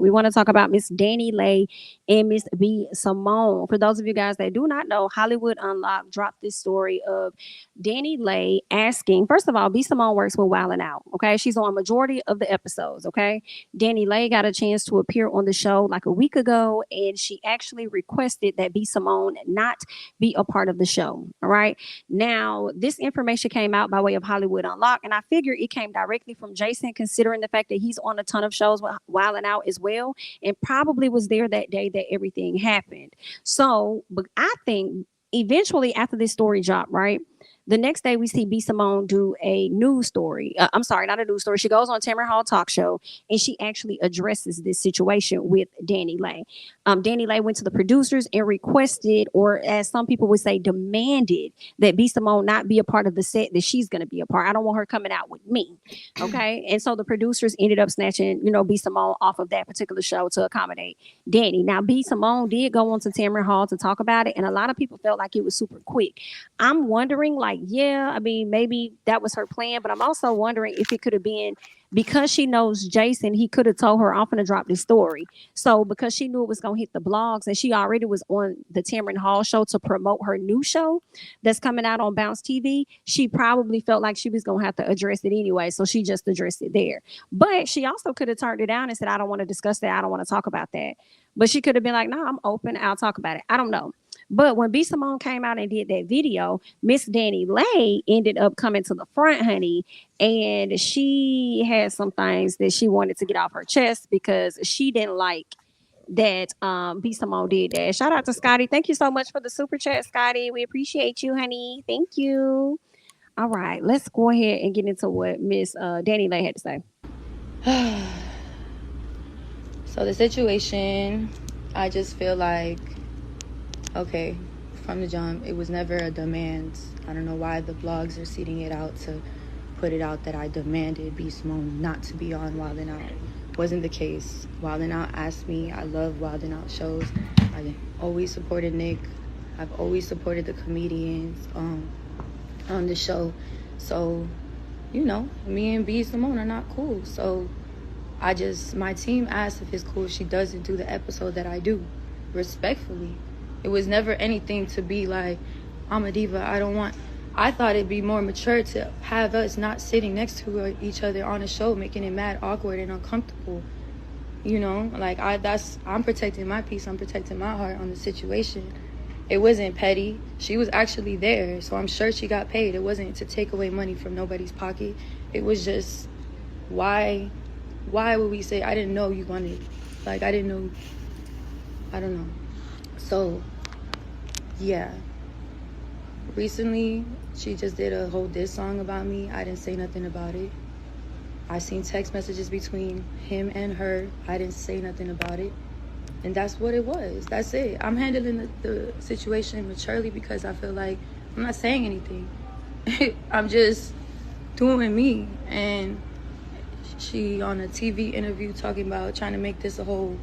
We want to talk about Miss Danny Leigh and Miss BSimone. For those of you guys that do not know, Hollywood Unlocked dropped this story of Danny Leigh asking. First of all, BSimone works with Wild 'N Out. Okay, she's on majority of the episodes. Okay, Danny Leigh got a chance to appear on the show like a week ago, and she actually requested that BSimone not be a part of the show. All right. Now, this information came out by way of Hollywood Unlocked, and I figure it came directly from Jason, considering the fact that he's on a ton of shows with Wild 'N Out as well, and probably was there that day that everything happened. So, but I think eventually after this story dropped, right? The next day we see BSimone do a news story. I'm sorry, not a news story. She goes on Tamron Hall talk show and she actually addresses this situation with Danny Leigh. Danny Leigh went to the producers and requested, or as some people would say, demanded that BSimone not be a part of the set that she's going to be a part. I don't want her coming out with me. Okay. And so the producers ended up snatching, BSimone off of that particular show to accommodate Danny. Now, BSimone did go on to Tamron Hall to talk about it, and a lot of people felt like it was super quick. I'm wondering, like, yeah, I mean, maybe that was her plan, but I'm also wondering if it could have been because she knows Jason, he could have told her, I'm going to drop this story. So because she knew it was going to hit the blogs and she already was on the Tamron Hall show to promote her new show that's coming out on Bounce TV, she probably felt like she was going to have to address it anyway. So she just addressed it there. But she also could have turned it down and said, I don't want to discuss that. I don't want to talk about that. But she could have been like, no, I'm open. I'll talk about it. I don't know. But when BSimone came out and did that video, Miss Danny Leigh ended up coming to the front, honey, and she had some things that she wanted to get off her chest because she didn't like that BSimone did that. Shout out to Scotty. Thank you so much for the super chat, Scotty. We appreciate you, honey. Thank you. All right, let's go ahead and get into what Miss Danny Leigh had to say. So the situation, I just feel like, okay, from the jump, it was never a demand. I don't know why the blogs are seeding it out to put it out that I demanded BSimone not to be on Wild 'N Out. Wasn't the case. Wild 'N Out asked me. I love Wild 'N Out shows. I always supported Nick. I've always supported the comedians on the show. So, me and BSimone are not cool. So my team asked if it's cool if she doesn't do the episode that I do, respectfully. It was never anything to be like, I'm a diva, I thought it'd be more mature to have us not sitting next to each other on a show, making it mad awkward and uncomfortable. I'm protecting my peace, I'm protecting my heart on the situation. It wasn't petty. She was actually there, so I'm sure she got paid. It wasn't to take away money from nobody's pocket. It was just, why would we say, I didn't know you wanted, I don't know. So, yeah. Recently, she just did a whole diss song about me. I didn't say nothing about it. I seen text messages between him and her. I didn't say nothing about it. And that's what it was. That's it. I'm handling the situation maturely because I feel like I'm not saying anything. I'm just doing me. And she on a TV interview talking about trying to make this a whole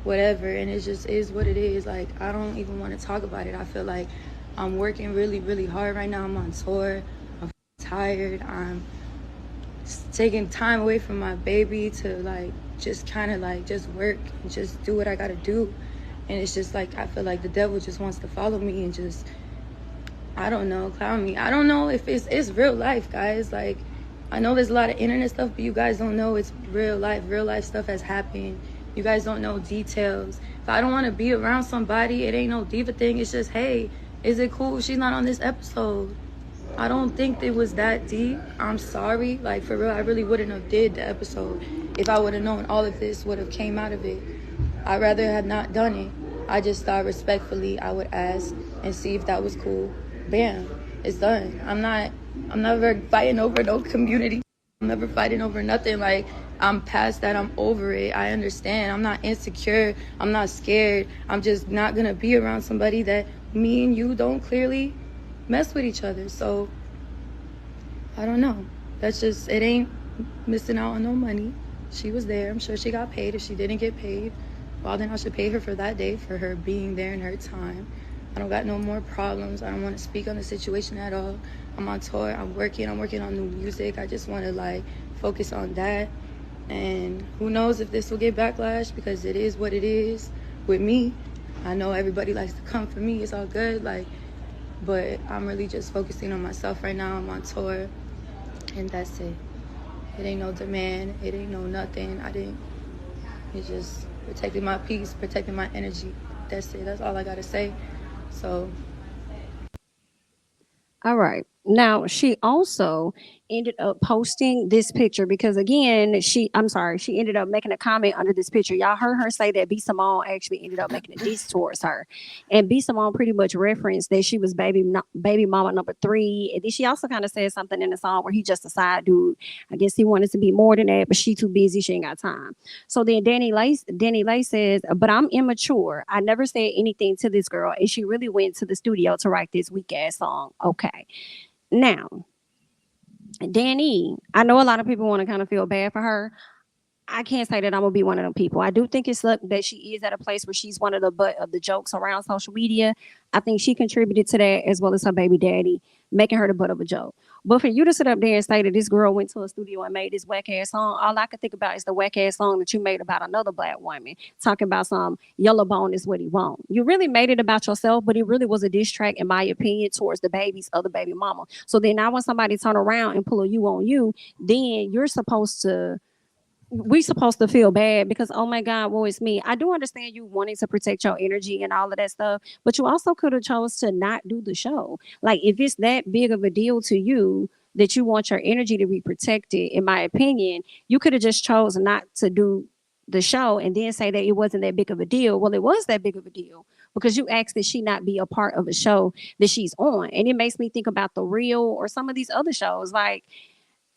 whatever, and it just is what it is. I don't even want to talk about it. I feel like I'm working really, really hard right now. I'm on tour. I'm tired. I'm taking time away from my baby to just kind of just work and just do what I gotta do. And it's just I feel like the devil just wants to follow me and just, I don't know, clown me. I don't know if it's real life, guys. I know there's a lot of internet stuff, but you guys don't know it's real life. Real life stuff has happened. You guys don't know details. If I don't want to be around somebody, it ain't no diva thing. It's just, hey, is it cool if she's not on this episode? I don't think it was that deep. I'm sorry. For real, I really wouldn't have did the episode if I would have known all of this would have came out of it. I'd rather have not done it. I just thought respectfully I would ask and see if that was cool. Bam, it's done. I'm never fighting over no community. I'm never fighting over nothing. I'm past that. I'm over it. I understand. I'm not insecure. I'm not scared. I'm just not going to be around somebody that me and you don't clearly mess with each other. So, I don't know. That's just, it ain't missing out on no money. She was there. I'm sure she got paid. If she didn't get paid, well, then I should pay her for that day, for her being there in her time. I don't got no more problems. I don't want to speak on the situation at all. I'm on tour. I'm working on new music. I just want to focus on that. And who knows if this will get backlash, because it is what it is with me. I know everybody likes to come for me. It's all good. Like, but I'm really just focusing on myself right now. I'm on tour, and that's it. It ain't no demand. It ain't no nothing. It's just protecting my peace, protecting my energy. That's it. That's all I gotta say. So All right. Now, she also ended up posting this picture because, again, she ended up making a comment under this picture. Y'all heard her say that BSimone actually ended up making a diss towards her. And BSimone pretty much referenced that she was baby mama number 3. And then she also kind of said something in the song where he just a side dude. I guess he wanted to be more than that, but she too busy. She ain't got time. So then Danny Leigh says, but I'm immature. I never said anything to this girl. And she really went to the studio to write this weak ass song. Okay. Now, Danny, I know a lot of people want to kind of feel bad for her. I can't say that I'm gonna be one of them people. I do think it's luck that she is at a place where she's one of the butt of the jokes around social media. I think she contributed to that as well as her baby daddy, making her the butt of a joke. But for you to sit up there and say that this girl went to a studio and made this whack ass song, all I could think about is the whack ass song that you made about another black woman, talking about some yellow bone is what he want. You really made it about yourself, but it really was a diss track, in my opinion, towards the baby's other baby mama. So then now when somebody turn around and pull a you on you, then you're supposed to we supposed to feel bad because oh my god, woe is me. I do understand you wanting to protect your energy and all of that stuff, but you also could have chose to not do the show. Like if it's that big of a deal to you that you want your energy to be protected, in my opinion, you could have just chose not to do the show and then say that it wasn't that big of a deal. Well, it was that big of a deal because you asked that she not be a part of a show that she's on. And it makes me think about The Real or some of these other shows. Like,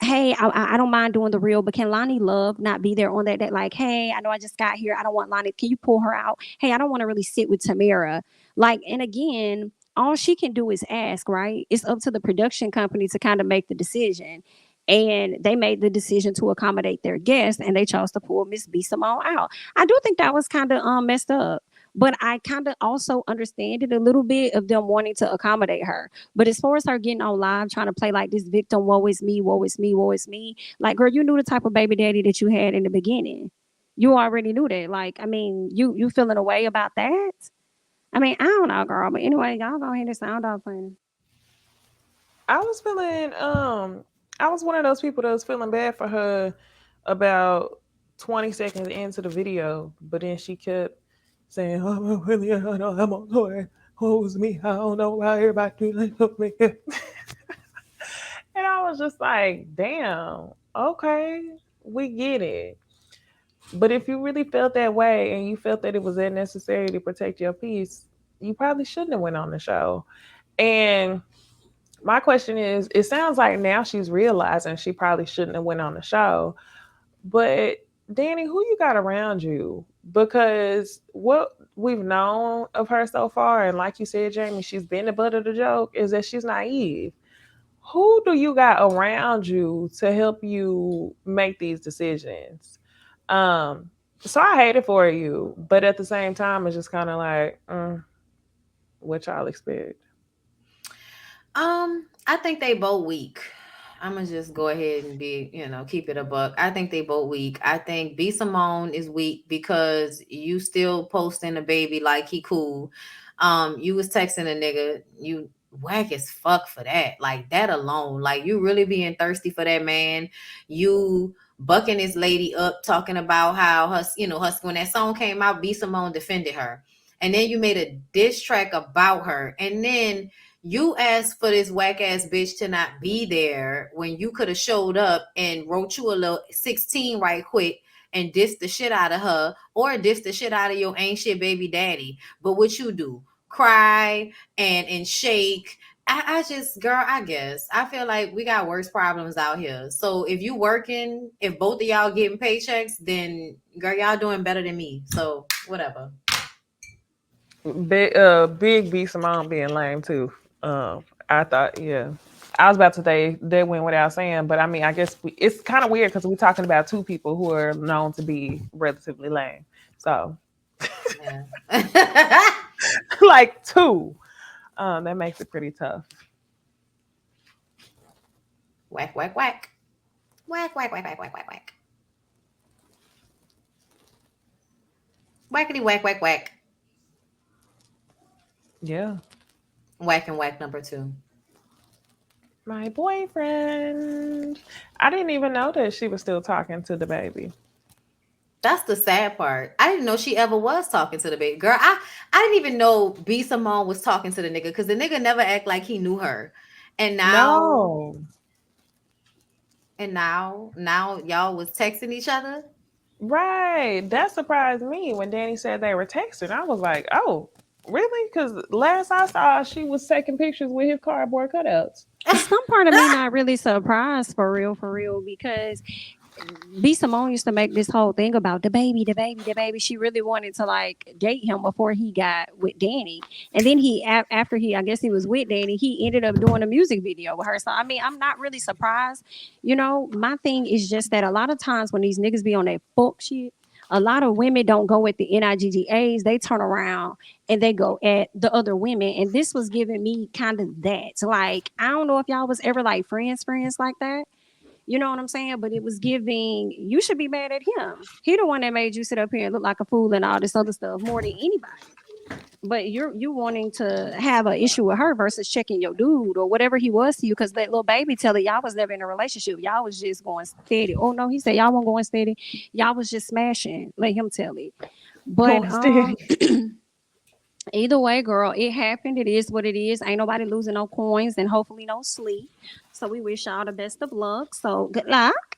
hey, I don't mind doing The Real, but can Lonnie Love not be there on that day? Like, hey, I know I just got here. I don't want Lonnie. Can you pull her out? Hey, I don't want to really sit with Tamara. Like, and again, all she can do is ask, right? It's up to the production company to kind of make the decision. And they made the decision to accommodate their guests and they chose to pull Miss BSimone out. I do think that was kind of messed up. But I kind of also understand it a little bit of them wanting to accommodate her. But as far as her getting on live trying to play like this victim, woe is me, woe is me, woe is me, like girl, you knew the type of baby daddy that you had in the beginning. You already knew that. Like, I mean, you feeling a way about that? I mean, I don't know, girl. But anyway, y'all go ahead and sound off playing. I was feeling I was one of those people that was feeling bad for her about 20 seconds into the video, but then she kept saying, "Oh, really, I know I'm on tour. Oh, it's me. I don't know why everybody do that to me." And I was just like, damn, okay, we get it. But if you really felt that way and you felt that it was that necessary to protect your peace, you probably shouldn't have went on the show. And my question is, it sounds like now she's realizing she probably shouldn't have went on the show. But Danny, who you got around you? Because what we've known of her so far, and like you said, Jamie, she's been the butt of the joke, is that she's naive. Who do you got around you to help you make these decisions? Um, so I hate it for you, but at the same time, it's just kind of like, what y'all expect? I think they both weak. I'm gonna just go ahead and keep it a buck. I think they both weak. I think B Simone is weak because you still posting a baby like he cool. You was texting a nigga. You whack as fuck for that. Like that alone. Like you really being thirsty for that man. You bucking this lady up, talking about how her when that song came out, B Simone defended her, and then you made a diss track about her, and then you asked for this whack ass bitch to not be there when you could have showed up and wrote you a little 16 right quick and dissed the shit out of her or dissed the shit out of your ain't shit baby daddy. But what you do? Cry and shake. I just, girl, I guess. I feel like we got worse problems out here. So if you working, if both of y'all getting paychecks, then girl, y'all doing better than me. So whatever. Big B Simone being lame too. I thought, yeah. I was about to say they went without saying, but I mean, I guess it's kind of weird because we're talking about two people who are known to be relatively lame. So, Yeah. like two, that makes it pretty tough. Whack, whack, whack. Whack, whack, whack, whack, whack, whack, whack. Whackity whack whack whack. Yeah. Whack and whack number two. My boyfriend. I didn't even know that she was still talking to the baby. That's the sad part. I didn't know she ever was talking to the baby girl. I didn't even know B Simone was talking to the nigga because the nigga never act like he knew her. And now No. now y'all was texting each other. Right. That surprised me when Danny said they were texting. I was like, oh, really? Because last I saw, she was taking pictures with his cardboard cutouts. Some part of me not really surprised for real, because BSimone used to make this whole thing about the baby, the baby, the baby. She really wanted to like date him before he got with Danny, and then after he, I guess he was with Danny, he ended up doing a music video with her. So I mean, I'm not really surprised. You know, my thing is just that a lot of times when these niggas be on that fuck shit, a lot of women don't go with the NIGGAs. They turn around and they go at the other women. And this was giving me kind of that. Like, I don't know if y'all was ever like friends like that. You know what I'm saying? But it was giving, you should be mad at him. He the one that made you sit up here and look like a fool and all this other stuff more than anybody. But you wanting to have an issue with her versus checking your dude or whatever he was to you, because that little baby tell it y'all was never in a relationship. Y'all was just going steady. Oh no, he said y'all weren't going steady. Y'all was just smashing. Let him tell it. But Going steady. either way, girl, it happened. It is what it is. Ain't nobody losing no coins and hopefully no sleep. So we wish y'all the best of luck. So good luck.